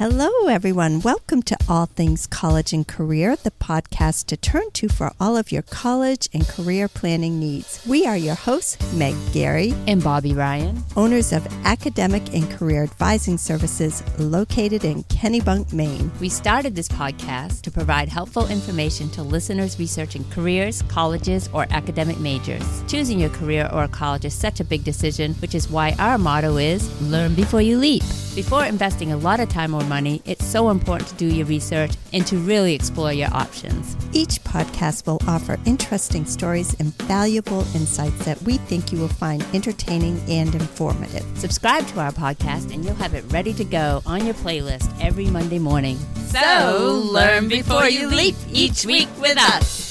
Hello, everyone. Welcome to All Things College and Career, the podcast to turn to for all of your college and career planning needs. We are your hosts, Meg Gary and Bobby Ryan, owners of academic and career advising services located in Kennebunk, Maine. We started this podcast to provide helpful information to listeners researching careers, colleges, or academic majors. Choosing your career or college is such a big decision, which is why our motto is learn before you leap. Before investing a lot of time or money, it's so important to do your research and to really explore your options. Each podcast will offer interesting stories and valuable insights that we think you will find entertaining and informative. Subscribe to our podcast and you'll have it ready to go on your playlist every Monday morning. So, learn before you leap each week with us.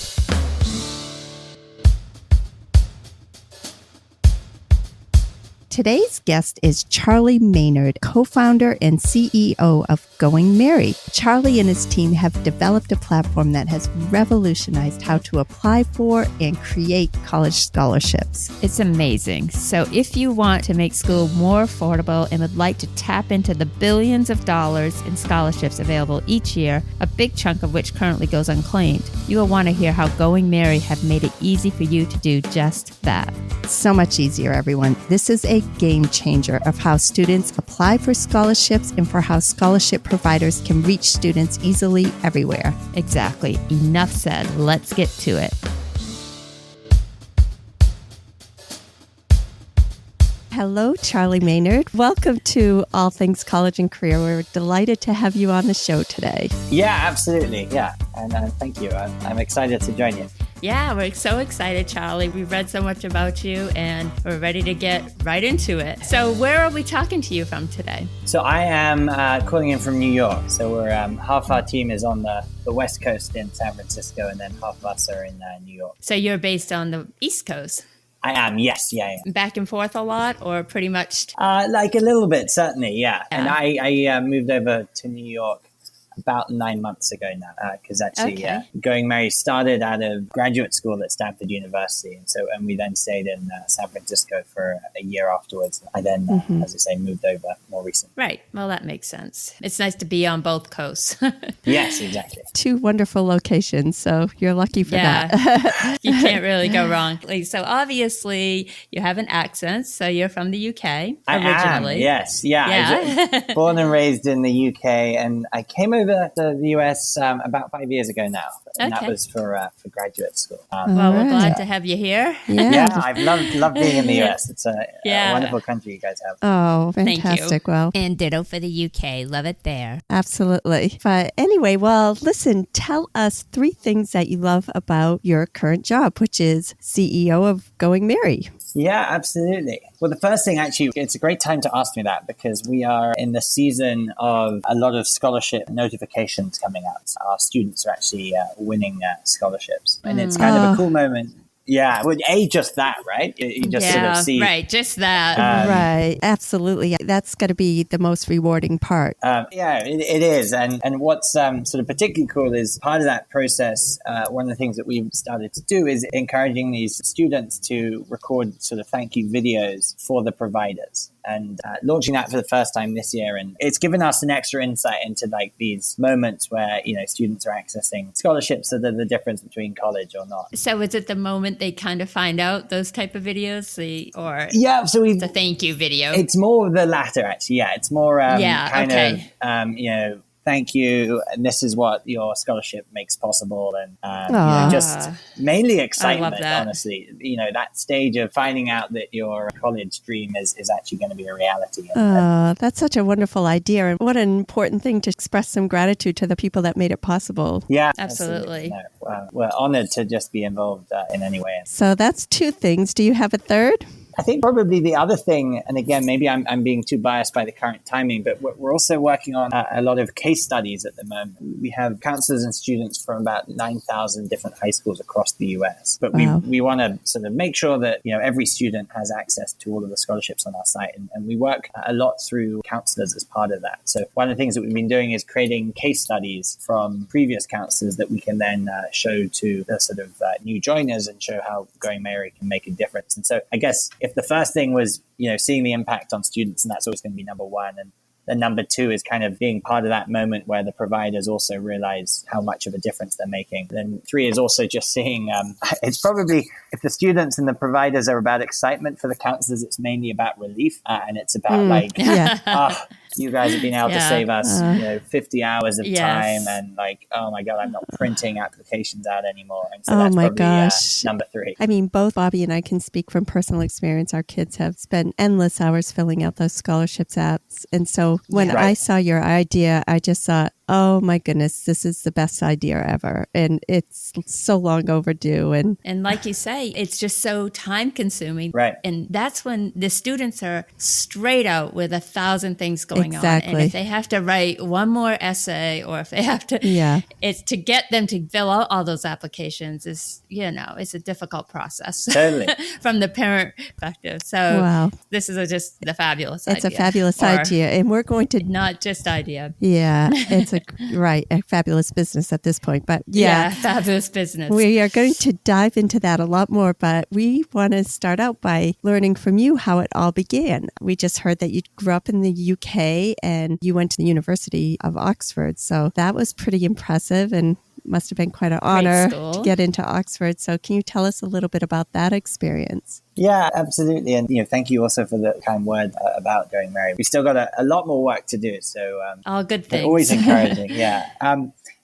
Today's guest is Charlie Maynard, co-founder and CEO of Going Merry. Charlie and his team have developed a platform that has revolutionized how to apply for and create college scholarships. It's amazing. So if you want to make school more affordable and would like to tap into the billions of dollars in scholarships available each year, a big chunk of which currently goes unclaimed, you will want to hear how Going Merry have made it easy for you to do just that. So much easier, everyone. This is a game changer of how students apply for scholarships and for how scholarship providers can reach students easily everywhere. Exactly. Enough said. Let's get to it. Hello, Charlie Maynard. Welcome to All Things College and Career. We're delighted to have you on the show today. Yeah, absolutely. Yeah. And thank you. I'm excited to join you. Yeah, we're so excited, Charlie. We've read so much about you and we're ready to get right into it. So where are we talking to you from today? So I am calling in from New York. So we're half our team is on the West Coast in San Francisco and then half of us are in New York. So you're based on the East Coast? I am, yes. Yeah. Back and forth a lot or pretty much? Like a little bit, certainly, yeah. And I moved over to New York about 9 months ago now, because actually Going Merry started out of graduate school at Stanford University. And we then stayed in San Francisco for a year afterwards. I then, as I say, moved over more recently. Right. Well, that makes sense. It's nice to be on both coasts. Yes, exactly. Two wonderful locations, so you're lucky for that. You can't really go wrong. So obviously you have an accent, so you're from the UK originally. I am, yes. Yeah. I was born and raised in the UK, and I came over to the US about 5 years ago now. And that was for graduate school. Well, we're glad to have you here. Yeah, I've loved being in the US. It's a wonderful country you guys have. Oh, fantastic. Thank you. Well, and ditto for the UK. Love it there. Absolutely. But anyway, well, listen, tell us 3 things that you love about your current job, which is CEO of Going Merry. Yeah, absolutely. Well, the first thing, actually, it's a great time to ask me that because we are in the season of a lot of scholarship notifications coming out. Our students are actually winning scholarships. And it's kind of a cool moment. Yeah, well, just that, right? You just sort of see. Right, just that. Right, absolutely. That's got to be the most rewarding part. It is. And what's sort of particularly cool is part of that process, one of the things that we've started to do is encouraging these students to record sort of thank you videos for the providers. And launching that for the first time this year. And it's given us an extra insight into like these moments where, students are accessing scholarships that are the difference between college or not. So is it the moment they kind of find out those type of videos so it's a thank you video? It's more the latter, actually. Yeah, it's more thank you, and this is what your scholarship makes possible, and just mainly excitement, honestly. That stage of finding out that your college dream is actually going to be a reality. That's such a wonderful idea, and what an important thing to express some gratitude to the people that made it possible. Yeah, absolutely. We're honored to just be involved in any way. So that's 2 things. Do you have a third? I think probably the other thing, and again, maybe I'm being too biased by the current timing, but we're also working on a lot of case studies at the moment. We have counselors and students from about 9,000 different high schools across the US. But we want to sort of make sure that, every student has access to all of the scholarships on our site. And we work a lot through counselors as part of that. So one of the things that we've been doing is creating case studies from previous counselors that we can then show to the sort of new joiners and show how Going Merry can make a difference. And so I guess if the first thing was, seeing the impact on students, and that's always going to be number one. And then number two is kind of being part of that moment where the providers also realize how much of a difference they're making. Then three is also just seeing, it's probably, if the students and the providers are about excitement, for the counselors, it's mainly about relief. And it's about you guys have been able to save us 50 hours of time, and like, oh my God, I'm not printing applications out anymore. And so that's probably number three. I mean, both Bobby and I can speak from personal experience. Our kids have spent endless hours filling out those scholarships apps. And so when I saw your idea, I just thought, oh my goodness, this is the best idea ever. And it's so long overdue. And like you say, it's just so time consuming. Right. And that's when the students are straight out with 1,000 things going on. And if they have to write one more essay, or if they have to, it's to get them to fill out all those applications is, it's a difficult process. Totally. From the parent perspective. So this is just the fabulous idea. It's a fabulous idea. And we're going to... Not just idea. Yeah, it's a fabulous business at this point. But fabulous business. We are going to dive into that a lot more, but we want to start out by learning from you how it all began. We just heard that you grew up in the UK and you went to the University of Oxford. So that was pretty impressive and must have been quite an honor to get into Oxford. So can you tell us a little bit about that experience? Yeah, absolutely. And, thank you also for the kind word about going married. We've still got a lot more work to do. So all good things. Always encouraging.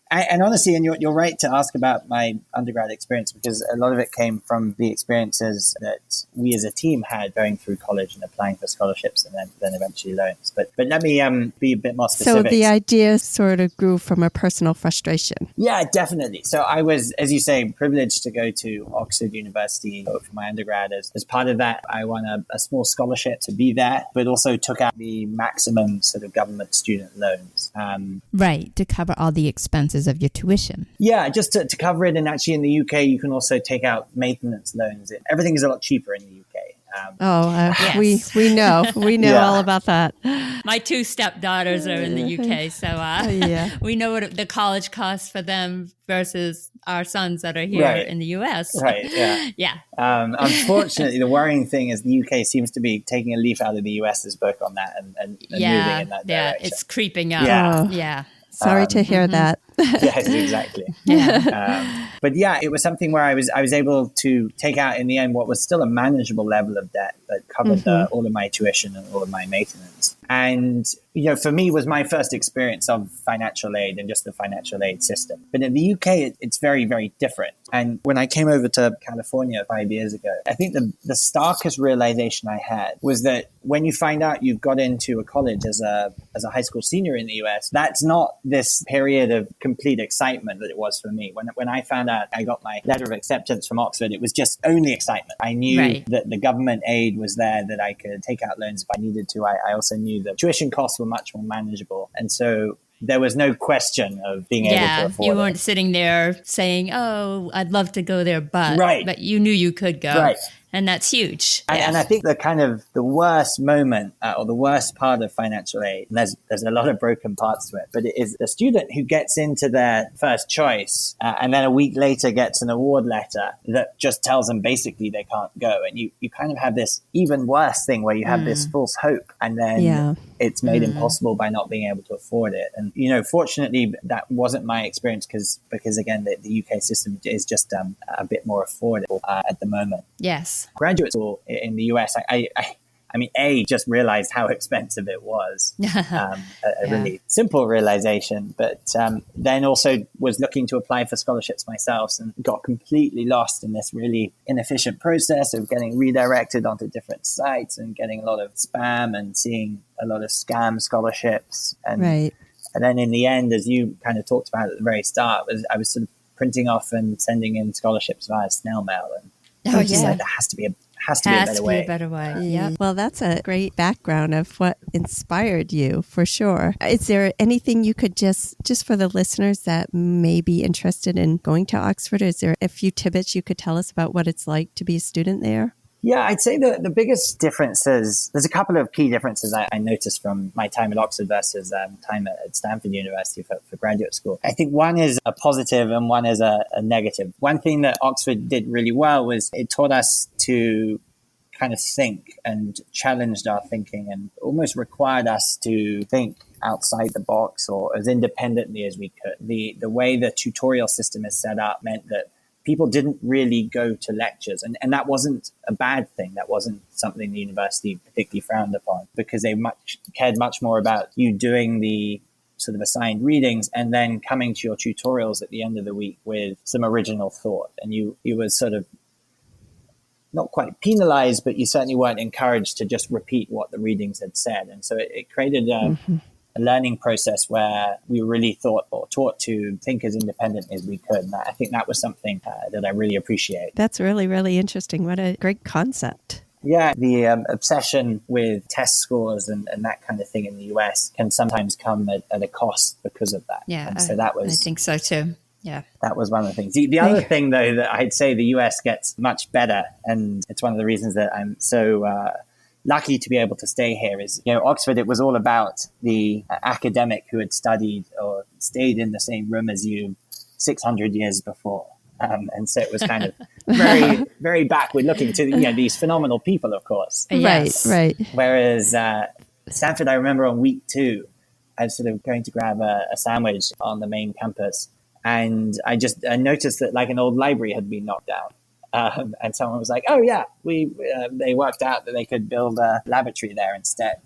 And honestly, and you're right to ask about my undergrad experience, because a lot of it came from the experiences that we as a team had going through college and applying for scholarships and then eventually loans. But let me be a bit more specific. So the idea sort of grew from a personal frustration. Yeah, definitely. So I was, as you say, privileged to go to Oxford University for my undergrad. As part of that, I won a small scholarship to be there, but also took out the maximum sort of government student loans. To cover all the expenses of your tuition. Yeah, just to cover it. And actually in the UK, you can also take out maintenance loans. Everything is a lot cheaper in the UK. We know all about that. My two stepdaughters are in the UK, so we know what the college costs for them versus our sons that are here in the US. Right, yeah. Unfortunately, the worrying thing is the UK seems to be taking a leaf out of the US's book on that and moving in that direction. Yeah, it's creeping up. Yeah. Sorry to hear that. Yes, exactly. But it was something where I was able to take out in the end what was still a manageable level of debt that covered all of my tuition and all of my maintenance. And, for me was my first experience of financial aid and just the financial aid system. But in the UK, it's very, very different. And when I came over to California 5 years ago, I think the starkest realization I had was that when you find out you've got into a college as a high school senior in the US, that's not this period of complete excitement that it was for me. When I found out I got my letter of acceptance from Oxford, it was just only excitement. I knew that the government aid was there, that I could take out loans if I needed to. I also knew the tuition costs were much more manageable. And so there was no question of being able to afford it. You weren't sitting there saying, oh, I'd love to go there, but you knew you could go. Right. And that's huge. And I think the worst moment or the worst part of financial aid, and there's a lot of broken parts to it, but it is the student who gets into their first choice and then a week later gets an award letter that just tells them basically they can't go. And you kind of have this even worse thing where you have this false hope and then it's made impossible by not being able to afford it. And, fortunately, that wasn't my experience because again, the UK system is just a bit more affordable at the moment. Yes. Graduate school in the US, I mean, just realized how expensive it was. A really simple realization, but then also was looking to apply for scholarships myself and got completely lost in this really inefficient process of getting redirected onto different sites and getting a lot of spam and seeing a lot of scam scholarships. And then in the end, as you kind of talked about at the very start, I was sort of printing off and sending in scholarships via snail mail. And I was just like, there has to be a better way. Yeah. Well, that's a great background of what inspired you for sure. Is there anything you could just for the listeners that may be interested in going to Oxford, is there a few tidbits you could tell us about what it's like to be a student there? Yeah, I'd say the biggest differences, there's a couple of key differences I noticed from my time at Oxford versus time at Stanford University for graduate school. I think one is a positive and one is a negative. One thing that Oxford did really well was it taught us to kind of think and challenged our thinking and almost required us to think outside the box or as independently as we could. The way the tutorial system is set up meant that people didn't really go to lectures. And that wasn't a bad thing. That wasn't something the university particularly frowned upon, because they cared much more about you doing the sort of assigned readings and then coming to your tutorials at the end of the week with some original thought. And you were sort of not quite penalized, but you certainly weren't encouraged to just repeat what the readings had said. And so it created a learning process where we really thought or taught to think as independently as we could. And I think that was something that I really appreciate. That's really, really interesting. What a great concept. Yeah, the obsession with test scores and that kind of thing in the US can sometimes come at a cost because of that. Yeah, and so that was, I think so too. Yeah. That was one of the things. The other thing, though, that I'd say the US gets much better, and it's one of the reasons that I'm so lucky to be able to stay here, is, Oxford, it was all about the academic who had studied or stayed in the same room as you 600 years before. And so it was kind of very, very backward looking to these phenomenal people, of course. Yes. Right. Whereas Stanford, I remember on week 2, I was sort of going to grab a sandwich on the main campus. And I noticed that like an old library had been knocked down. And someone was like, oh, yeah, they worked out that they could build a laboratory there instead.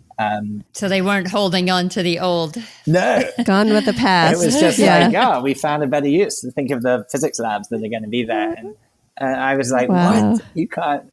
So they weren't holding on to the old. No. Gone with the past. It was just like, we found a better use. Think of the physics labs that are going to be there. And I was like, wow. What? You can't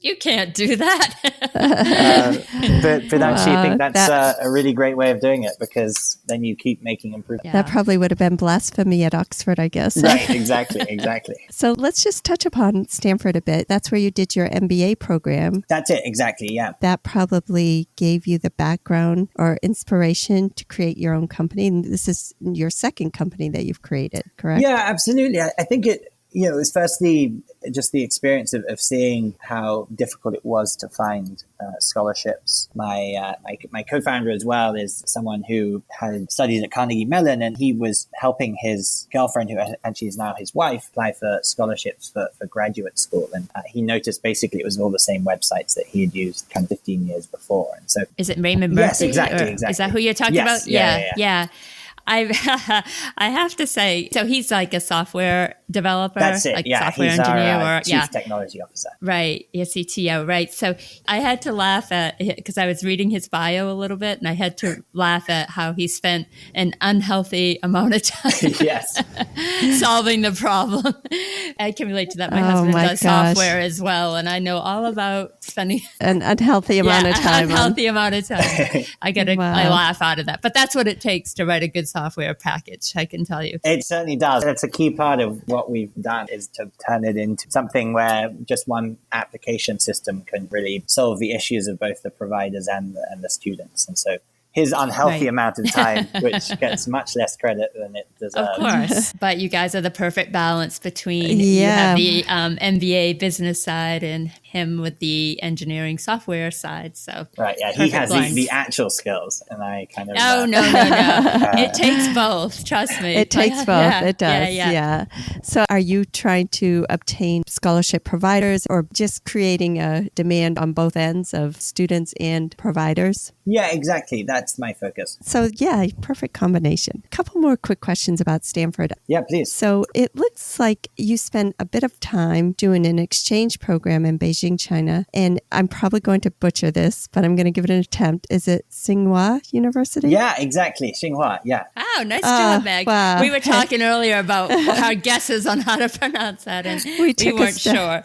do that. but actually, I think that's a really great way of doing it, because then you keep making improvements. Yeah. That probably would have been blasphemy at Oxford, I guess. Right, exactly. So let's just touch upon Stanford a bit. That's where you did your MBA program. That's it, exactly, yeah. That probably gave you the background or inspiration to create your own company. And this is your second company that you've created, correct? Yeah, absolutely. I think it was firstly just the experience of seeing how difficult it was to find scholarships. My co-founder as well is someone who had studied at Carnegie Mellon, and he was helping his girlfriend, who actually is now his wife, apply for scholarships for graduate school. And he noticed basically it was all the same websites that he had used kind of 15 years before. And so, is it Raymond Murphy? Yes, exactly. Is that who you're talking about? Yeah. I have to say, so he's like a software developer. That's it. Like software he's engineer, our chief technology officer. Right. Yeah, CTO. Right. So I had to laugh at, because I was reading his bio a little bit, and I had to laugh at how he spent an unhealthy amount of time solving the problem. I can relate to that. My husband does software as well, and I know all about spending an unhealthy amount of time. I laugh out of that. But that's what it takes to write a good software package, I can tell you. It certainly does. That's a key part of what we've done, is to turn it into something where just one application system can really solve the issues of both the providers and the students. And so his unhealthy amount of time, which gets much less credit than it deserves. Of course. But you guys are the perfect balance between you have the MBA business side and him with the engineering software side. So right, yeah, he has the actual skills, and I kind of no. It takes both. Trust me. It takes both. Yeah, it does. Yeah. So, are you trying to obtain scholarship providers, or just creating a demand on both ends of students and providers? Yeah, exactly. That's my focus. So, perfect combination. A couple more quick questions about Stanford. Yeah, please. So, it looks like you spent a bit of time doing an exchange program in Beijing, China. And I'm probably going to butcher this, but I'm going to give it an attempt. Is it Tsinghua University? Yeah, exactly. Tsinghua, yeah. Oh, nice job, Meg. Wow. We were talking earlier about our guesses on how to pronounce that, and we weren't sure.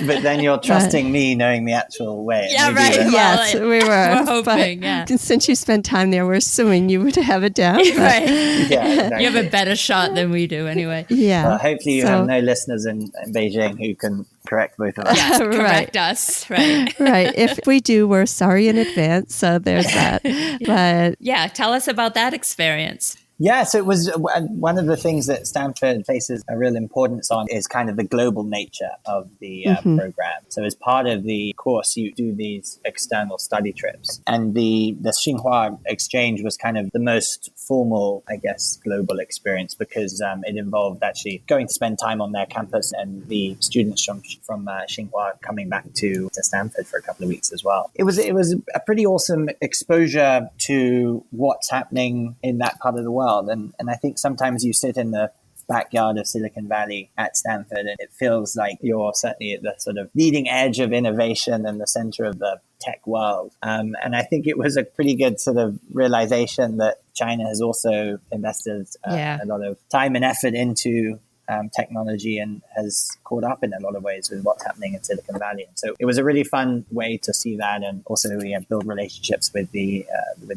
But then you're trusting me knowing the actual way. Yeah, right. Yes, we were. We're hoping, since you spent time there, we're assuming you would have it down. Right. Yeah, exactly. You have a better shot than we do anyway. Yeah. Well, hopefully you have no listeners in Beijing who can correct both of us. Yeah, correct us. Right. Right. If we do, we're sorry in advance. So there's that. But yeah, tell us about that experience. Yeah, so it was one of the things that Stanford places a real importance on is kind of the global nature of the program. So as part of the course, you do these external study trips. And the Tsinghua exchange was kind of the most formal, I guess, global experience because it involved actually going to spend time on their campus and the students from Tsinghua coming back to Stanford for a couple of weeks as well. It was a pretty awesome exposure to what's happening in that part of the world. And I think sometimes you sit in the backyard of Silicon Valley at Stanford and it feels like you're certainly at the sort of leading edge of innovation and the center of the tech world. And I think it was a pretty good sort of realization that China has also invested a lot of time and effort into technology and has caught up in a lot of ways with what's happening in Silicon Valley. And so it was a really fun way to see that and also build relationships with the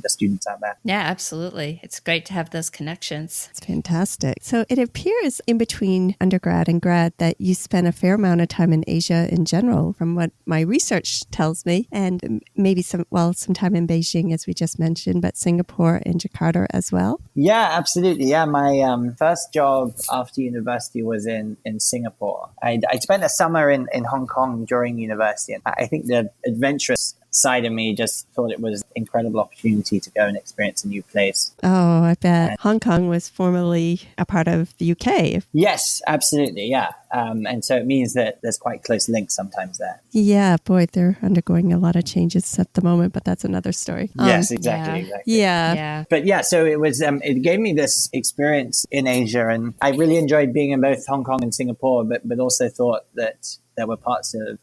students out there. Yeah, absolutely. It's great to have those connections. It's fantastic. So it appears in between undergrad and grad that you spent a fair amount of time in Asia in general, from what my research tells me, and maybe some time in Beijing, as we just mentioned, but Singapore and Jakarta as well. Yeah, absolutely. Yeah, my first job after university was in Singapore. I spent a summer in Hong Kong during university, and I think the adventurous side of me just thought it was an incredible opportunity to go and experience a new place. Oh, I bet. Hong Kong was formerly a part of the UK. Yes, absolutely. Yeah. And so it means that there's quite close links sometimes there. Yeah, boy, they're undergoing a lot of changes at the moment, but that's another story. Yes, exactly. Yeah. But yeah, so it was, it gave me this experience in Asia, and I really enjoyed being in both Hong Kong and Singapore, but also thought that there were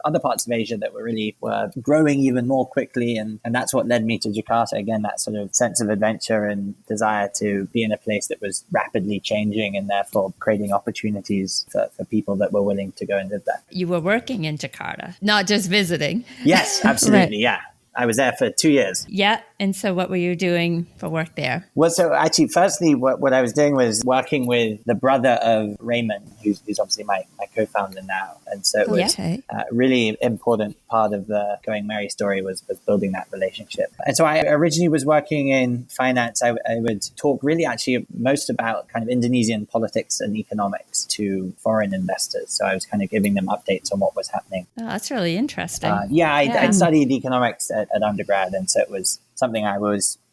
other parts of Asia that were growing even more quickly. And that's what led me to Jakarta. Again, that sort of sense of adventure and desire to be in a place that was rapidly changing and therefore creating opportunities for people that were willing to go and live there. You were working in Jakarta, not just visiting. Yes, absolutely. Right. Yeah. I was there for 2 years. Yeah. And so what were you doing for work there? Well, so actually, firstly, what I was doing was working with the brother of Raymond, who's obviously my co-founder now. And so it was a really important part of the Going Merry story was building that relationship. And so I originally was working in finance. I would talk really actually most about kind of Indonesian politics and economics to foreign investors. So I was kind of giving them updates on what was happening. Oh, that's really interesting. I'd studied economics at undergrad, and so it was something I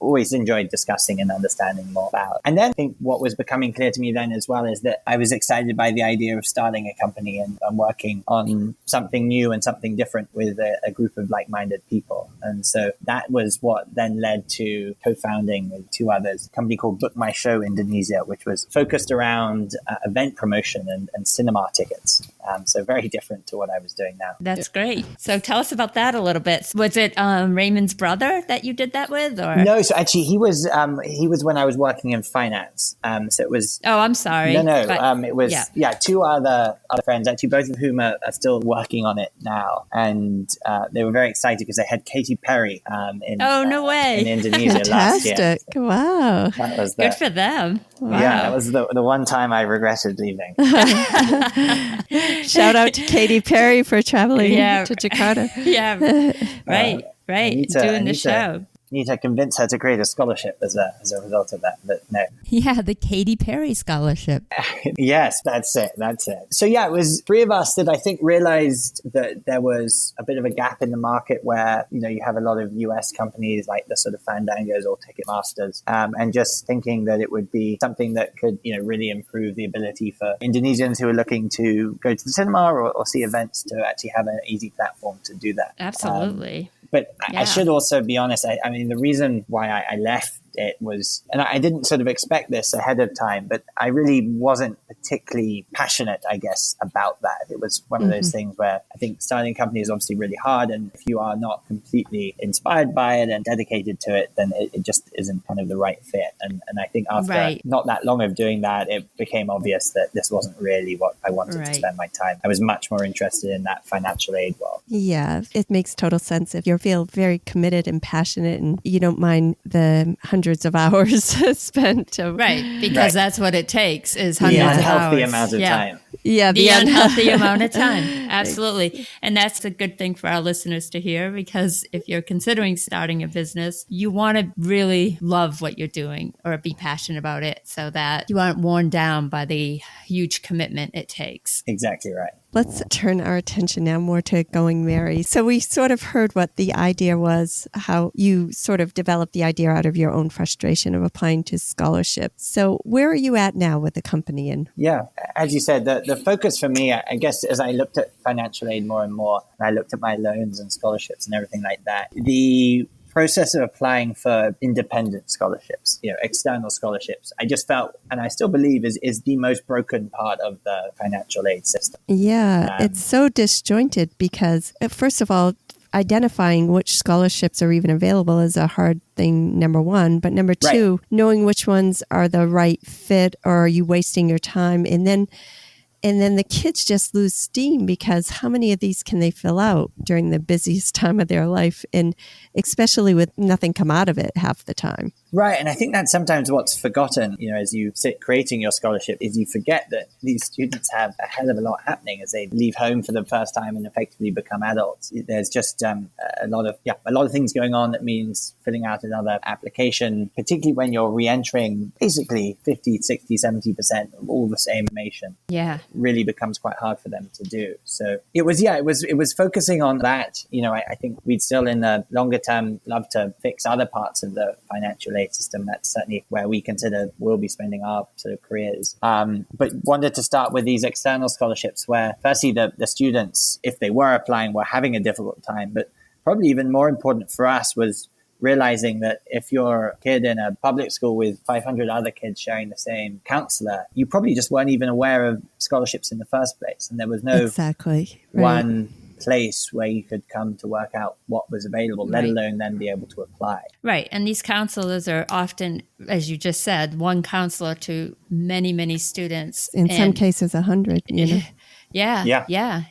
always enjoyed discussing and understanding more about. And then I think what was becoming clear to me then as well is that I was excited by the idea of starting a company and working on something new and something different with a group of like-minded people. And so that was what then led to co-founding with two others, a company called Book My Show Indonesia, which was focused around event promotion and cinema tickets. So very different to what I was doing now. That's great. So tell us about that a little bit. Was it Raymond's brother that you did that with? Or no, so actually he was when I was working in finance. So it was. Oh, I'm sorry. No. It was two other friends, actually both of whom are still working on it now, and they were very excited because they had Katy Perry in Indonesia last year. Fantastic! Wow, that was good for them. Wow. Yeah, that was the one time I regretted leaving. Shout out to Katy Perry for traveling to Jakarta. Yeah, right. Doing the show. Need to convince her to create a scholarship as a result of that, but no. Yeah, the Katy Perry scholarship. Yes, that's it. So yeah, it was three of us that I think realized that there was a bit of a gap in the market where, you have a lot of US companies like the sort of Fandangos or Ticketmasters, and just thinking that it would be something that could, really improve the ability for Indonesians who are looking to go to the cinema or see events to actually have an easy platform to do that. Absolutely. But I should also be honest. I mean, the reason why I left it was, and I didn't sort of expect this ahead of time, but I really wasn't particularly passionate, I guess, about that. It was one of those things where I think starting a company is obviously really hard. And if you are not completely inspired by it and dedicated to it, then it just isn't kind of the right fit. And I think after not that long of doing that, it became obvious that this wasn't really what I wanted to spend my time. I was much more interested in that financial aid world. Yeah, it makes total sense. If you feel very committed and passionate and you don't mind the hundreds of hours spent. Because that's what it takes is hundreds of hours. Unhealthy amount of time. Yeah, the unhealthy amount of time. Absolutely. And that's a good thing for our listeners to hear, because if you're considering starting a business, you want to really love what you're doing or be passionate about it so that you aren't worn down by the huge commitment it takes. Exactly right. Let's turn our attention now more to Going Mary. So we sort of heard what the idea was, how you sort of developed the idea out of your own frustration of applying to scholarships. So where are you at now with the company? And yeah, as you said, the focus for me, I guess, as I looked at financial aid more and more, and I looked at my loans and scholarships and everything like that, the process of applying for independent scholarships, external scholarships, I just felt, and I still believe, is the most broken part of the financial aid system. Yeah, it's so disjointed because, first of all, identifying which scholarships are even available is a hard thing, number one. But number two, knowing which ones are the right fit, or are you wasting your time? And then the kids just lose steam, because how many of these can they fill out during the busiest time of their life? And especially with nothing come out of it half the time. Right. And I think that's sometimes what's forgotten, as you sit creating your scholarship, is you forget that these students have a hell of a lot happening as they leave home for the first time and effectively become adults. There's just a lot of things going on. That means filling out another application, particularly when you're re-entering basically 50, 60, 70% of all the same information. Yeah. Really becomes quite hard for them to do. So it was focusing on that. I think we'd still in the longer term love to fix other parts of the financial aid system. That's certainly where we consider we'll be spending our sort of careers. But wanted to start with these external scholarships where firstly the students, if they were applying, were having a difficult time. But probably even more important for us was realizing that if you're a kid in a public school with 500 other kids sharing the same counselor, you probably just weren't even aware of scholarships in the first place. And there was no one place where you could come to work out what was available, let alone then be able to apply. Right. And these counselors are often, as you just said, one counselor to many, many students. In some cases, 100. Yeah.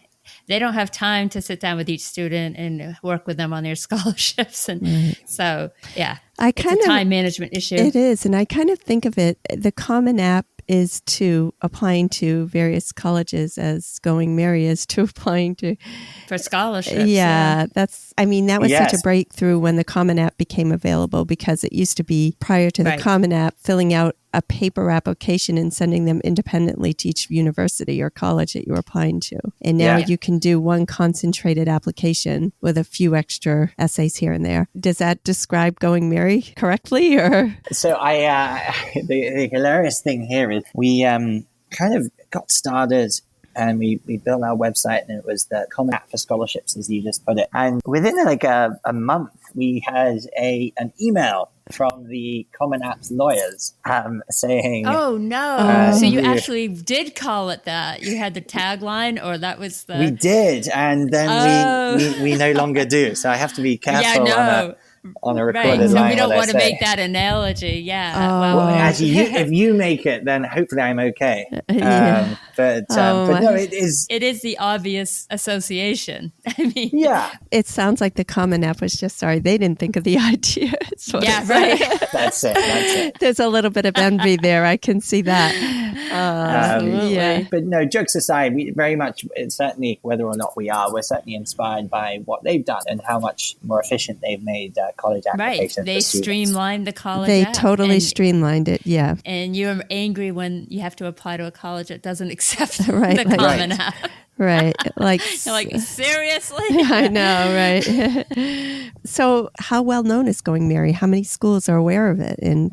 They don't have time to sit down with each student and work with them on their scholarships. And so, it's a time management issue. It is. And I kind of think of it, the Common App is to applying to various colleges as Going Mary is to applying to for scholarships. Yeah, that was such a breakthrough when the Common App became available, because it used to be, prior to the Common App, filling out a paper application and sending them independently to each university or college that you're applying to. And now you can do one concentrated application with a few extra essays here and there. Does that describe Going Mary correctly? Or so the hilarious thing here is we kind of got started and we built our website, and it was the Common App for Scholarships, as you just put it. And within a month, we had an email from the Common App's lawyers saying... Oh, no. So you actually did call it that. You had the tagline, or that was the... We did, and then we no longer do. So I have to be careful on a recorded line. So we don't want to make that analogy. Yeah. Well, actually, if you make it, then hopefully I'm okay. But no, it is... It is the obvious association. I mean... Yeah. It sounds like the Common App was just sorry. They didn't think of the idea. Right. That's it. There's a little bit of envy there. I can see that. But no, jokes aside, we very much, certainly whether or not we are, we're certainly inspired by what they've done and how much more efficient they've made college applications. Right. They streamlined the college They app. totally streamlined it, yeah. And you're angry when you have to apply to a college that doesn't accept the Common App. Right. Like, you're like, seriously? I know, right? So how well known is Going Mary? How many schools are aware of it, and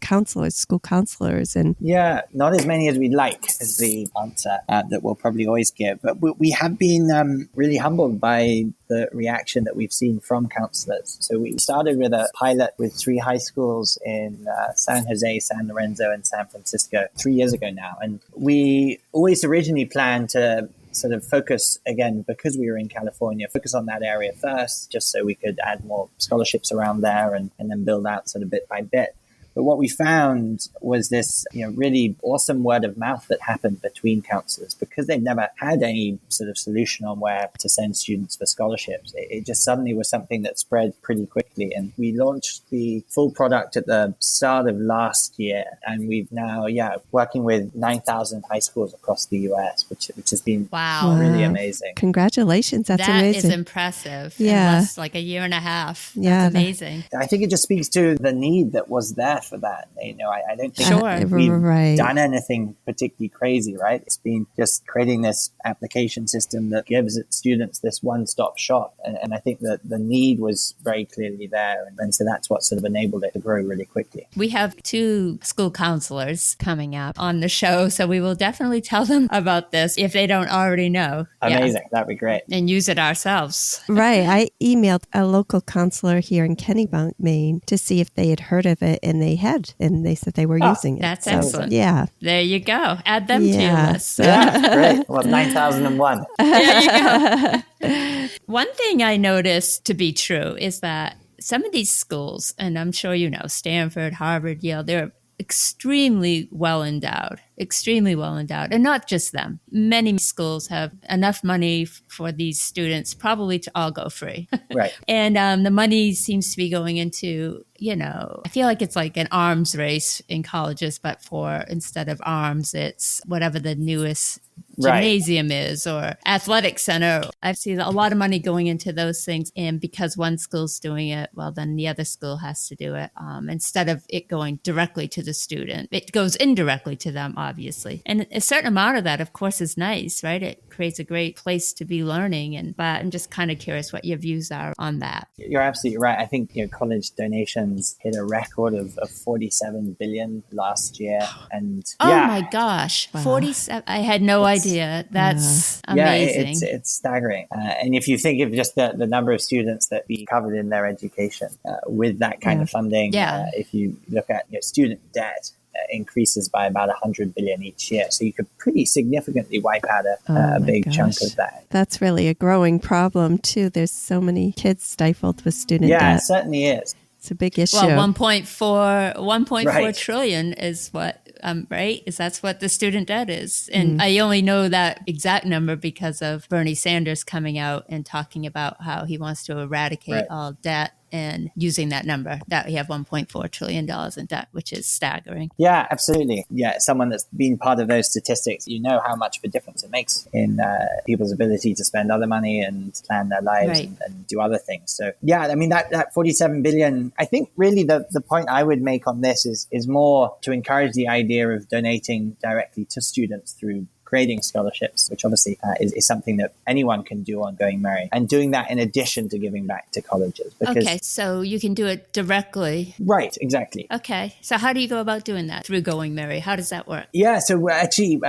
school counselors? And yeah, not as many as we'd like is the answer that we'll probably always give. But we have been really humbled by the reaction that we've seen from counselors. So we started with a pilot with 3 high schools in San Jose, San Lorenzo, and San Francisco 3 years ago now. And we always originally planned to sort of focus, again, because we were in California, focus on that area first, just so we could add more scholarships around there and then build out sort of bit by bit. But what we found was this, really awesome word of mouth that happened between counselors because they'd never had any sort of solution on where to send students for scholarships. It just suddenly was something that spread pretty quickly. And we launched the full product at the start of last year. And we've now, working with 9,000 high schools across the US, which has been really amazing. Congratulations. That's amazing. That is impressive. Yeah. In less like a year and a half. Yeah. That's amazing. I think it just speaks to the need that was there for that. I don't think Sure. we've done anything particularly crazy, right? It's been just creating this application system that gives students this one-stop shop. And I think that the need was very clearly there. And so that's what sort of enabled it to grow really quickly. We have 2 school counselors coming up on the show, so we will definitely tell them about this if they don't already know. Amazing. That'd be great. And use it ourselves. Right. I emailed a local counselor here in Kennebunk, Maine, to see if they had heard of it, and they had, and they said they were using it. That's excellent. Yeah. There you go. Add them to your list. Yeah, great. Well, 9,001. There you go. One thing I noticed to be true is that some of these schools, and I'm sure you know, Stanford, Harvard, Yale, they're extremely well endowed. And not just them. Many schools have enough money for these students probably to all go free. Right. And the money seems to be going into, I feel like it's like an arms race in colleges, but instead of arms, it's whatever the newest gymnasium is or athletic center. I've seen a lot of money going into those things. And because one school's doing it, well, then the other school has to do it. Instead of it going directly to the student, it goes indirectly to them, obviously. And a certain amount of that, of course, is nice, right? It creates a great place to be learning. But I'm just kind of curious what your views are on that. You're absolutely right. I think college donations hit a record of 47 billion last year. And my gosh, wow. 47. I had no idea. That's amazing. Yeah, it's staggering. And if you think of just the number of students that be covered in their education with that kind of funding, if you look at student debt, increases by about 100 billion each year. So you could pretty significantly wipe out a big chunk of that. That's really a growing problem too. There's so many kids stifled with student debt. Yeah, it certainly is. It's a big issue. Well, 1.4 trillion is what, right? That's what the student debt is. And I only know that exact number because of Bernie Sanders coming out and talking about how he wants to eradicate all debt and using that number, that we have $1.4 trillion in debt, which is staggering. Yeah, absolutely. Yeah, someone that's been part of those statistics, how much of a difference it makes in people's ability to spend other money and plan their lives and do other things. So yeah, I mean, that 47 billion, I think really the point I would make on this is more to encourage the idea of donating directly to students through creating scholarships, which obviously is something that anyone can do on Going Merry, and doing that in addition to giving back to colleges. Okay, so you can do it directly. Right, exactly. Okay, so how do you go about doing that through Going Merry? How does that work? Yeah, so actually,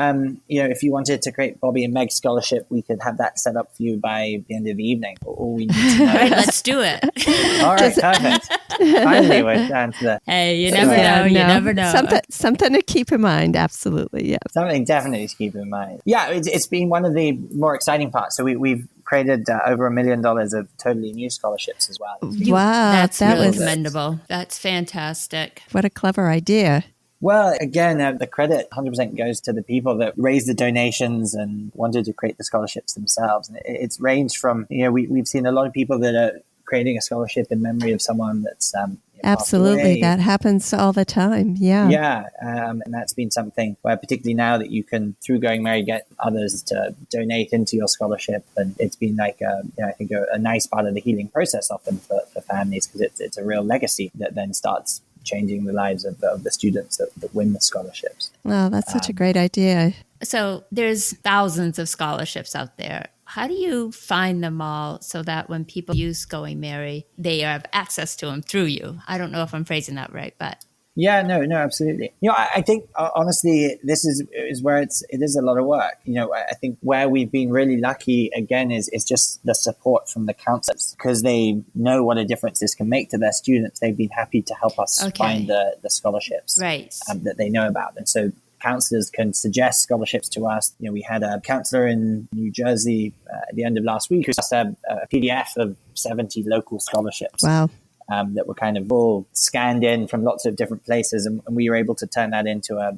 if you wanted to create Bobby and Meg's scholarship, we could have that set up for you by the end of the evening. All we need to know. All right, let's do it. All right, perfect. Finally, we're down to the... Hey, you never know. You never know. Something to keep in mind. Absolutely, yeah. Something definitely to keep in mind. Yeah, it's been one of the more exciting parts. So we've created over $1 million of totally new scholarships as well. Wow, that's really commendable. That's fantastic. What a clever idea. Well, again, the credit 100% goes to the people that raised the donations and wanted to create the scholarships themselves. And it's ranged from, we've seen a lot of people that are creating a scholarship in memory of someone that's absolutely, that happens all the time. Yeah, and that's been something where, particularly now that you can, through Going Merry, get others to donate into your scholarship, and it's been like I think a nice part of the healing process often for families, because it's a real legacy that then starts changing the lives of the students that win the scholarships. Wow, that's such a great idea. So there's thousands of scholarships out there. How do you find them all so that when people use Going Merry, they have access to them through you? I don't know if I'm phrasing that right, but... Yeah, no, absolutely. I think, honestly, this is where it is a lot of work. I think where we've been really lucky, again, is just the support from the counselors, because they know what a difference this can make to their students. They've been happy to help us find the scholarships that they know about. And so counselors can suggest scholarships to us. We had a counselor in New Jersey at the end of last week who sent a PDF of 70 local scholarships. Wow. that were kind of all scanned in from lots of different places. And we were able to turn that into a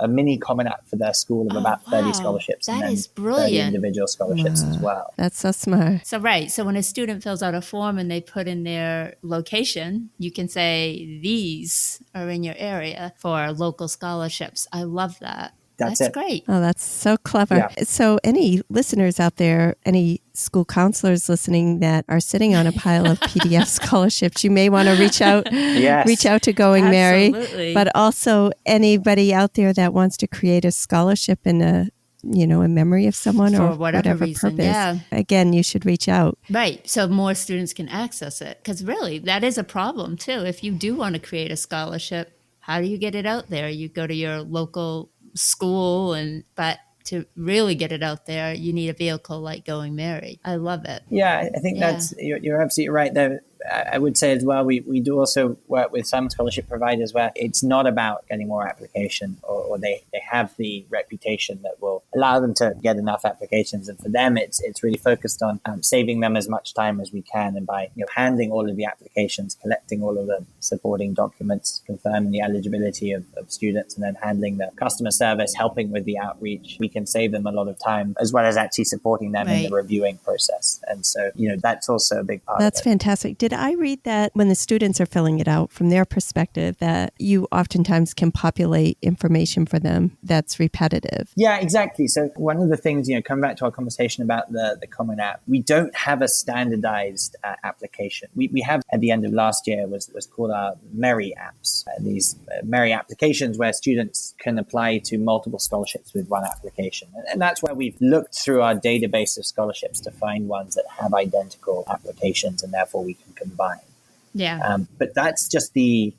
mini Common App for their school of about 30 scholarships. That and then is brilliant. 30 individual scholarships as well. That's so smart. So, right. So when a student fills out a form and they put in their location, you can say, these are in your area for local scholarships. I love that. That's it. Great. Oh, that's so clever. Yeah. So any listeners out there, any school counselors listening that are sitting on a pile of PDF scholarships, you may want to reach out to Going Mary. But also anybody out there that wants to create a scholarship in a memory of someone for or whatever reason, purpose. Yeah. Again, you should reach out. Right. So more students can access it. Because really, that is a problem too. If you do want to create a scholarship, how do you get it out there? You go to your local school, but to really get it out there, you need a vehicle like Going Mary. I love it. Yeah, I think you're absolutely right there. I would say as well, we do also work with some scholarship providers where it's not about getting more application, or they have the reputation that will allow them to get enough applications. And for them, it's really focused on saving them as much time as we can. And by handling all of the applications, collecting all of the supporting documents, confirming the eligibility of students, and then handling the customer service, helping with the outreach, we can save them a lot of time, as well as actually supporting them in the reviewing process. And so, that's also a big part of it. That's fantastic. Did I read that when the students are filling it out, from their perspective, that you oftentimes can populate information for them that's repetitive? Yeah, exactly. So one of the things, coming back to our conversation about the Common App, we don't have a standardized application. We have, at the end of last year, was called our Merry apps. These Merry applications where students can apply to multiple scholarships with one application. And that's where we've looked through our database of scholarships to find ones that have identical applications, and therefore we can combine. Yeah. But that's the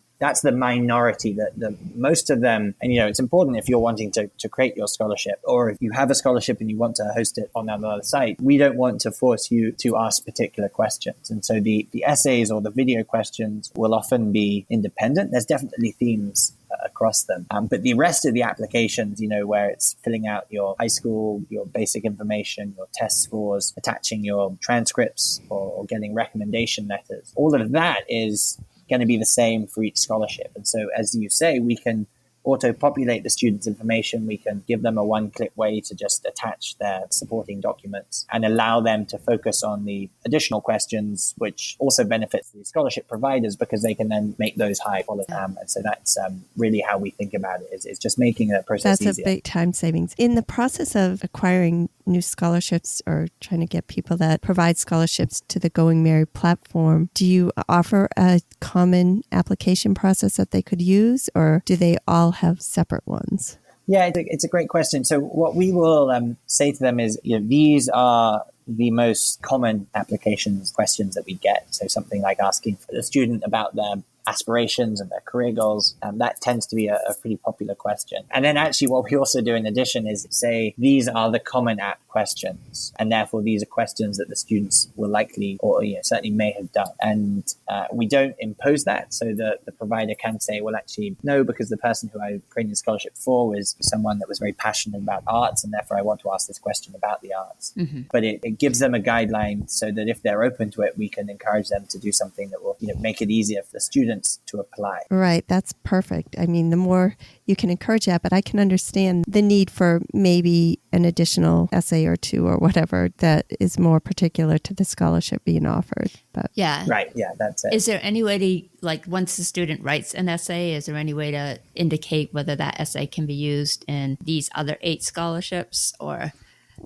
minority. That most of them, and it's important if you're wanting to create your scholarship, or if you have a scholarship and you want to host it on another site, we don't want to force you to ask particular questions. And so the essays or the video questions will often be independent. There's definitely themes across them. But the rest of the applications, where it's filling out your high school, your basic information, your test scores, attaching your transcripts, or getting recommendation letters, all of that is going to be the same for each scholarship. And so, as you say, we can auto-populate the student's information. We can give them a one-click way to just attach their supporting documents and allow them to focus on the additional questions, which also benefits the scholarship providers because they can then make those high quality. And so that's really how we think about it, is just making the process easier. That's a big time savings. In the process of acquiring new scholarships or trying to get people that provide scholarships to the Going Mary platform, do you offer a common application process that they could use, or do they all have separate ones? Yeah, it's a great question. So what we will say to them is, these are the most common applications questions that we get. So something like asking for the student about their aspirations and their career goals, that tends to be a pretty popular question. And then actually what we also do in addition is say, these are the Common App questions, and therefore these are questions that the students will likely, or certainly may have done. And we don't impose that, so the provider can say, well, actually, no, because the person who I created a scholarship for was someone that was very passionate about arts, and therefore I want to ask this question about the arts. Mm-hmm. But it gives them a guideline so that if they're open to it, we can encourage them to do something that will make it easier for the students to apply. Right. That's perfect. I mean, the more you can encourage that, but I can understand the need for maybe an additional essay or two or whatever that is more particular to the scholarship being offered. But yeah. Right. Yeah, that's it. Is there any way to, once the student writes an essay, is there any way to indicate whether that essay can be used in these other 8 scholarships, or...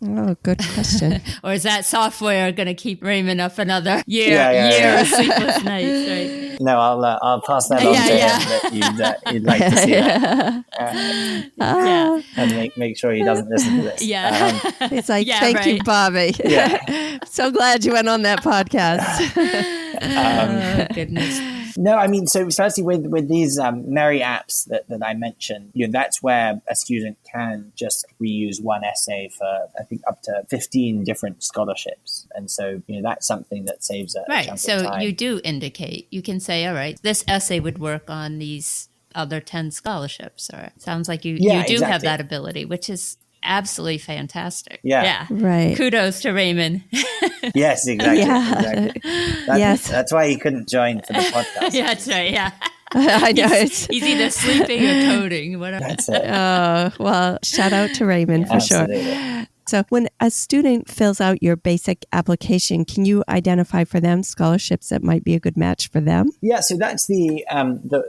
Oh, good question. Or is that software going to keep Raymond up another year of sleepless nights? Right? No, I'll pass that on to him that you'd like to see that. And make sure he doesn't listen to this. Yeah. It's like, thank you, Bobby. Yeah. So glad you went on that podcast. Oh, goodness. No, I mean, so especially with these Merry apps that I mentioned, that's where a student can just reuse one essay for, I think, up to 15 different scholarships. And so, that's something that saves a chunk of time. So you do indicate, you can say, all right, this essay would work on these other 10 scholarships. Or it sounds like you do have that ability, which is absolutely fantastic. Yeah. Right. Kudos to Raymond. Yes, exactly. Yeah. Exactly. Yes. That's why he couldn't join for the podcast. Yeah, that's right. Yeah. I know. He's either sleeping or coding, whatever. That's it. Well, shout out to Raymond for Absolutely. sure. So when a student fills out your basic application, can you identify for them scholarships that might be a good match for them? Yeah, so that's the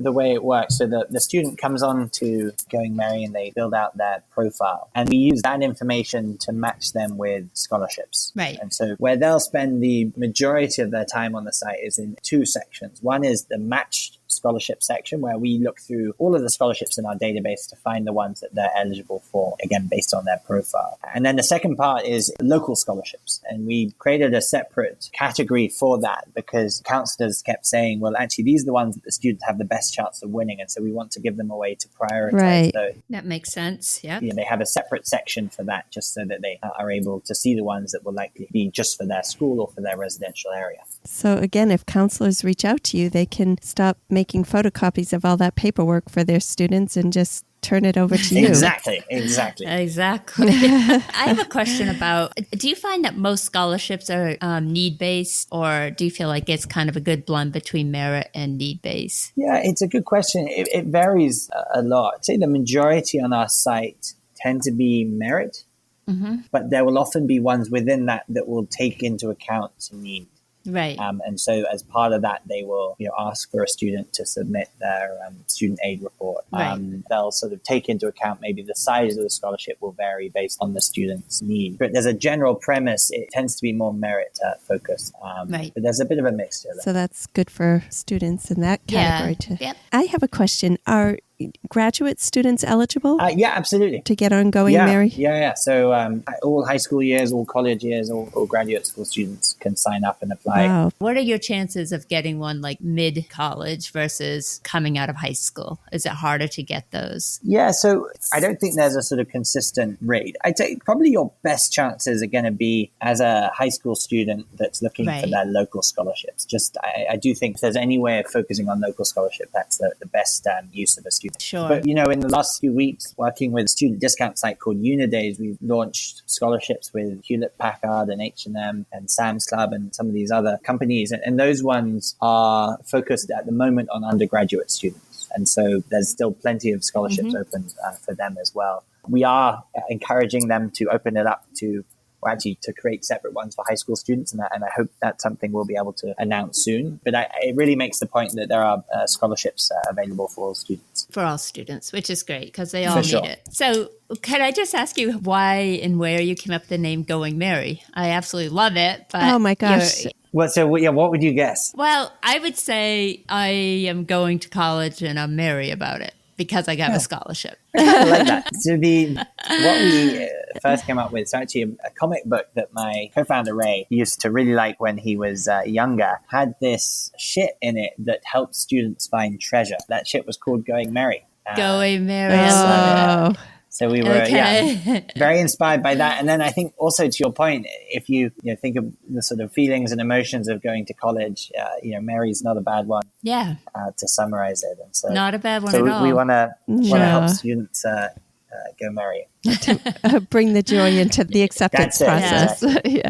way it works. So the student comes on to Going Merry and they build out their profile. And we use that information to match them with scholarships. Right. And so where they'll spend the majority of their time on the site is in two sections. One is the matched scholarship section, where we look through all of the scholarships in our database to find the ones that they're eligible for, again, based on their profile. And then the second part is local scholarships. And we created a separate category for that because counselors kept saying, well, actually, these are the ones that the students have the best chance of winning. And so we want to give them a way to prioritize those. That makes sense. Yeah. Yeah, they have a separate section for that just so that they are able to see the ones that will likely be just for their school or for their residential area. So again, if counselors reach out to you, they can stop making photocopies of all that paperwork for their students and just turn it over to you. Exactly. I have a question about, do you find that most scholarships are need-based, or do you feel like it's kind of a good blend between merit and need-based? Yeah, it's a good question. It varies a lot. I'd say the majority on our site tend to be merit, but there will often be ones within that will take into account need. Right. And so as part of that, they will ask for a student to submit their student aid report. Right. They'll sort of take into account maybe the size of the scholarship will vary based on the student's need. But there's a general premise. It tends to be more merit focused. Right. But there's a bit of a mixture there. So that's good for students in that category too. Yep. I have a question. Are graduate students eligible Yeah, absolutely. to get on Going Merry? Yeah. So all high school years, all college years, all graduate school students can sign up and apply. Wow. What are your chances of getting one like mid-college versus coming out of high school? Is it harder to get those? Yeah, so I don't think there's a sort of consistent rate. I'd say probably your best chances are going to be as a high school student that's looking for their local scholarships. I do think if there's any way of focusing on local scholarship, that's the best use of a student. Sure. But, in the last few weeks, working with a student discount site called Unidays, we've launched scholarships with Hewlett-Packard and H&M and Sam's Club and some of these other companies. And those ones are focused at the moment on undergraduate students. And so there's still plenty of scholarships open for them as well. We are encouraging them to open it up to create separate ones for high school students. And I hope that's something we'll be able to announce soon. But it really makes the point that there are scholarships available for all students. For all students, which is great because they all need it. So can I just ask you why and where you came up with the name Going Merry? I absolutely love it. But Oh my gosh. Well, so what would you guess? Well, I would say I am going to college and I'm merry about it because I got a scholarship. I like that. So what we first came up with is actually a comic book that my co-founder Ray used to really like when he was younger. Had this shit in it that helped students find treasure. That shit was called Going Merry. Going Merry. I love it. So we were very inspired by that. And then I think also to your point, if you think of the sort of feelings and emotions of going to college, Mary's not a bad one. Yeah. To summarize it. And so not a bad one at all. We want to help students go Merry. Bring the joy into the acceptance process.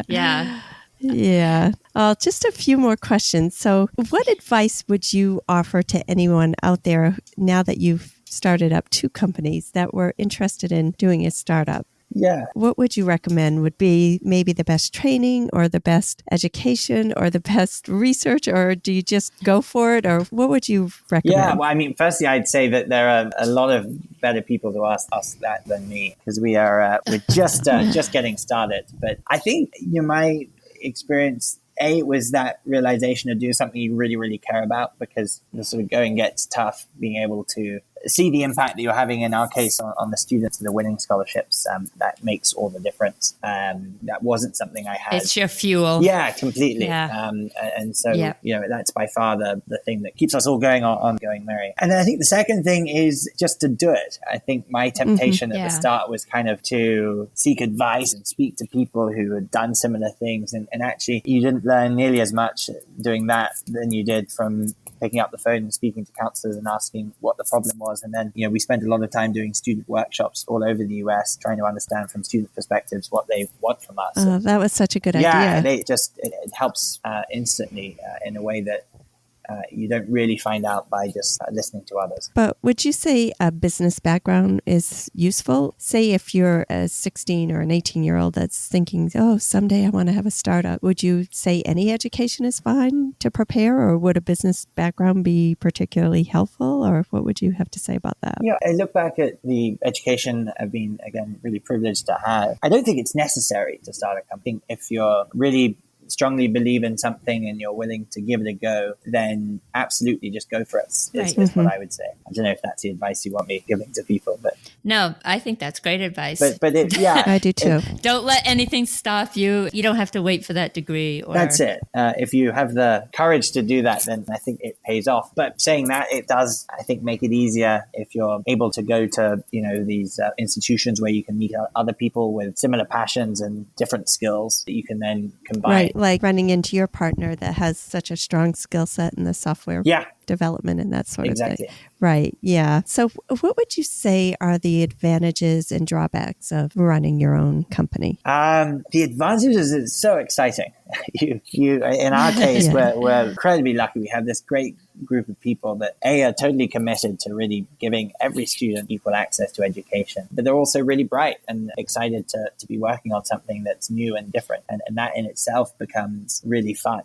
Yeah. Just a few more questions. So what advice would you offer to anyone out there now that you've started up 2 companies that were interested in doing a startup? Yeah. What would you recommend would be maybe the best training or the best education or the best research, or do you just go for it, or what would you recommend? Yeah, well, I mean, firstly, I'd say that there are a lot of better people to ask that than me because we're just getting started. But I think my experience, it was that realization to do something you really, really care about, because the sort of going gets tough, being able to see the impact that you're having, in our case, on the students that are winning scholarships. That makes all the difference. That wasn't something I had. It's your fuel. Yeah, completely. Yeah. And so, that's by far the thing that keeps us all going on Going Merry. And then I think the second thing is just to do it. I think my temptation at the start was kind of to seek advice and speak to people who had done similar things. And actually, you didn't learn nearly as much doing that than you did from picking up the phone and speaking to counselors and asking what the problem was. And then, we spent a lot of time doing student workshops all over the US, trying to understand from student perspectives what they want from us. Oh, that was such a good idea. Yeah, it helps instantly in a way that you don't really find out by just listening to others. But would you say a business background is useful? Say if you're a 16 or an 18-year-old that's thinking, oh, someday I want to have a startup. Would you say any education is fine to prepare, or would a business background be particularly helpful? Or what would you have to say about that? I look back at the education I've been, again, really privileged to have. I don't think it's necessary to start a company. If you're really strongly believe in something and you're willing to give it a go, then absolutely just go for it is what I would say. I don't know if that's the advice you want me giving to people, but no, I think that's great advice. But I do too. Don't let anything stop you. You don't have to wait for that degree. That's it. If you have the courage to do that, then I think it pays off. But saying that, it does, I think, make it easier if you're able to go to these institutions where you can meet other people with similar passions and different skills that you can then combine. Right. Like running into your partner that has such a strong skill set in the software development and that sort of thing. Right. Yeah. So what would you say are the advantages and drawbacks of running your own company? The advantages is so exciting. You in our case, we're incredibly lucky. We have this great group of people that are totally committed to really giving every student equal access to education, but they're also really bright and excited to be working on something that's new and different. And that in itself becomes really fun.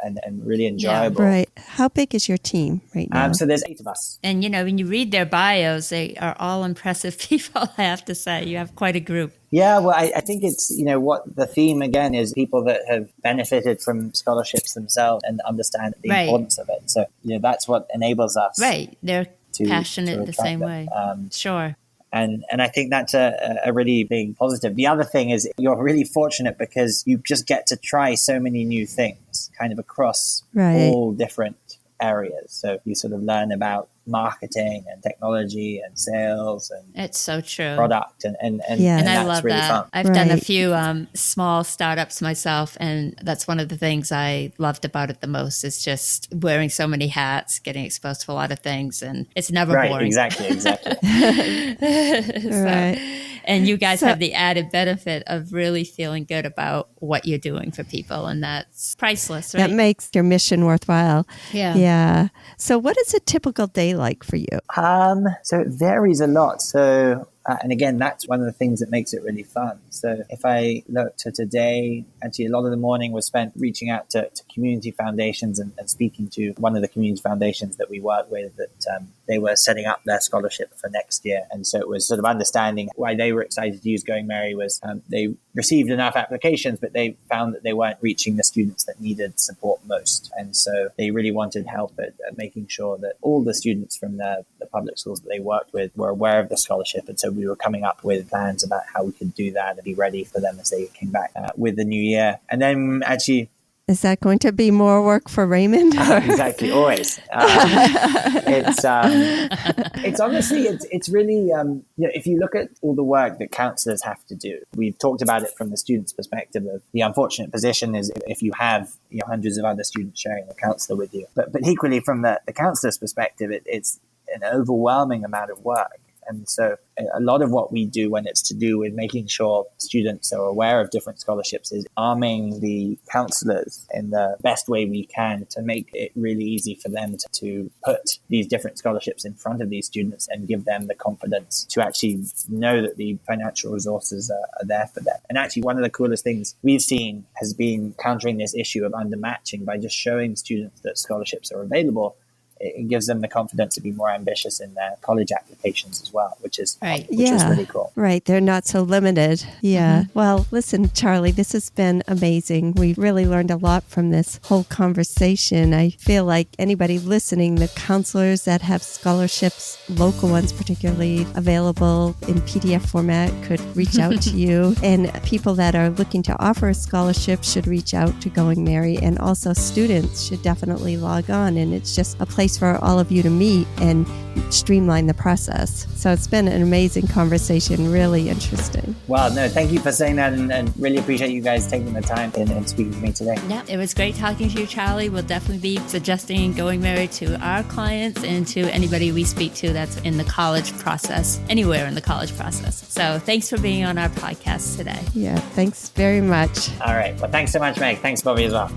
And really enjoyable. Yeah, right. How big is your team right now? So there's 8 of us. And, when you read their bios, they are all impressive people, I have to say. You have quite a group. Yeah, well, I think it's, what the theme, again, is people that have benefited from scholarships themselves and understand the importance of it. So, that's what enables us. Right. They're passionate the same way. Sure. And I think that's a really big positive. The other thing is you're really fortunate because you just get to try so many new things kind of across all different areas. So you sort of learn about marketing and technology and sales and it's so true product and that's I love really that. fun. I've done a few small startups myself, and that's one of the things I loved about it the most is just wearing so many hats, getting exposed to a lot of things, and it's never boring. Exactly. And you guys have the added benefit of really feeling good about what you're doing for people, and that's priceless, right? That makes your mission worthwhile. Yeah. So what is a typical day like for you? So it varies a lot. So and again, that's one of the things that makes it really fun. So if I look to today, actually a lot of the morning was spent reaching out to community foundations and speaking to one of the community foundations that we work with that they were setting up their scholarship for next year. And so it was sort of understanding why they were excited to use Going Merry was they received enough applications, but they found that they weren't reaching the students that needed support most. And so they really wanted help at making sure that all the students from the public schools that they worked with were aware of the scholarship. And so we were coming up with plans about how we could do that and be ready for them as they came back with the new year. And then actually... Is that going to be more work for Raymond? Exactly, always. It's honestly, it's really, if you look at all the work that counselors have to do, we've talked about it from the student's perspective of the unfortunate position is if you have hundreds of other students sharing a counselor with you. But equally from the counselor's perspective, it's an overwhelming amount of work. And so a lot of what we do when it's to do with making sure students are aware of different scholarships is arming the counselors in the best way we can to make it really easy for them to put these different scholarships in front of these students and give them the confidence to actually know that the financial resources are there for them. And actually, one of the coolest things we've seen has been countering this issue of undermatching by just showing students that scholarships are available. It gives them the confidence to be more ambitious in their college applications as well, which is really cool. Right. They're not so limited. Yeah. Mm-hmm. Well, listen, Charlie, this has been amazing. We've really learned a lot from this whole conversation. I feel like anybody listening, the counselors that have scholarships, local ones particularly available in PDF format, could reach out to you. And people that are looking to offer a scholarship should reach out to Going Merry. And also students should definitely log on. And it's just a place opportunities for all of you to meet and streamline the process. So it's been an amazing conversation, really interesting. Well, no, thank you for saying that, and really appreciate you guys taking the time and speaking with me today. Yeah, it was great talking to you, Charlie. We'll definitely be suggesting Going Married to our clients and to anybody we speak to that's in the college process, anywhere in the college process. So thanks for being on our podcast today. Yeah, thanks very much. All right. Well, thanks so much, Meg. Thanks, Bobby, as well.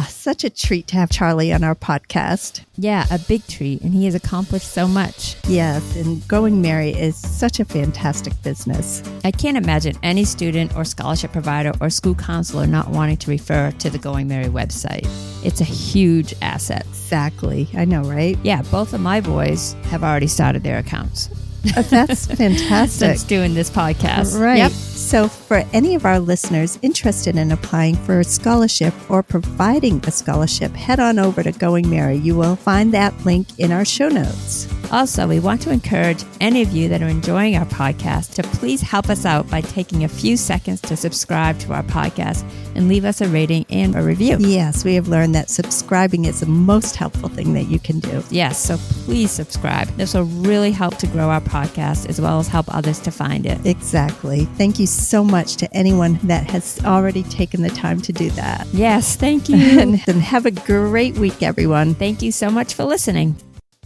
Such a treat to have Charlie on our podcast. Yeah, a big treat, and he has accomplished so much. Yes, and Going Married is such a fantastic business. I can't imagine any student or scholarship provider or school counselor not wanting to refer to the Going Married website. It's a huge asset. Exactly. I know, right? Yeah, both of my boys have already started their accounts. That's fantastic. Since doing this podcast. Right. Yep. So for any of our listeners interested in applying for a scholarship or providing a scholarship, head on over to Going Married. You will find that link in our show notes. Also, we want to encourage any of you that are enjoying our podcast to please help us out by taking a few seconds to subscribe to our podcast and leave us a rating and a review. Yes, we have learned that subscribing is the most helpful thing that you can do. Yes, so please subscribe. This will really help to grow our podcast as well as help others to find it. Exactly. Thank you so much to anyone that has already taken the time to do that. Yes, thank you. And have a great week, everyone. Thank you so much for listening.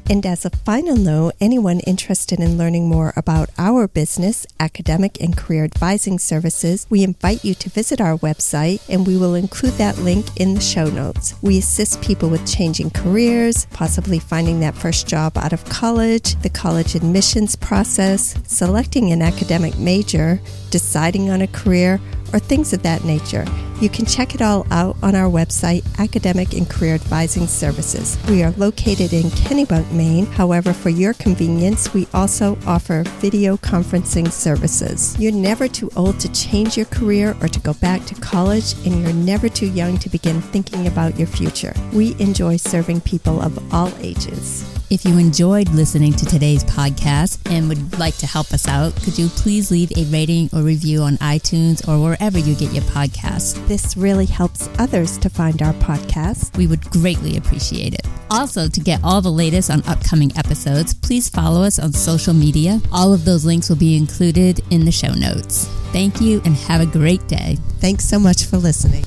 And as a final note, anyone interested in learning more about our business, academic and career advising services, we invite you to visit our website, and we will include that link in the show notes. We assist people with changing careers, possibly finding that first job out of college, the college admissions process, selecting an academic major, deciding on a career, or things of that nature. You can check it all out on our website, Academic and Career Advising Services. We are located in Kennebunk, Maine. However, for your convenience, we also offer video conferencing services. You're never too old to change your career or to go back to college, and you're never too young to begin thinking about your future. We enjoy serving people of all ages. If you enjoyed listening to today's podcast and would like to help us out, could you please leave a rating or review on iTunes or wherever you get your podcasts? This really helps others to find our podcast. We would greatly appreciate it. Also, to get all the latest on upcoming episodes, please follow us on social media. All of those links will be included in the show notes. Thank you and have a great day. Thanks so much for listening.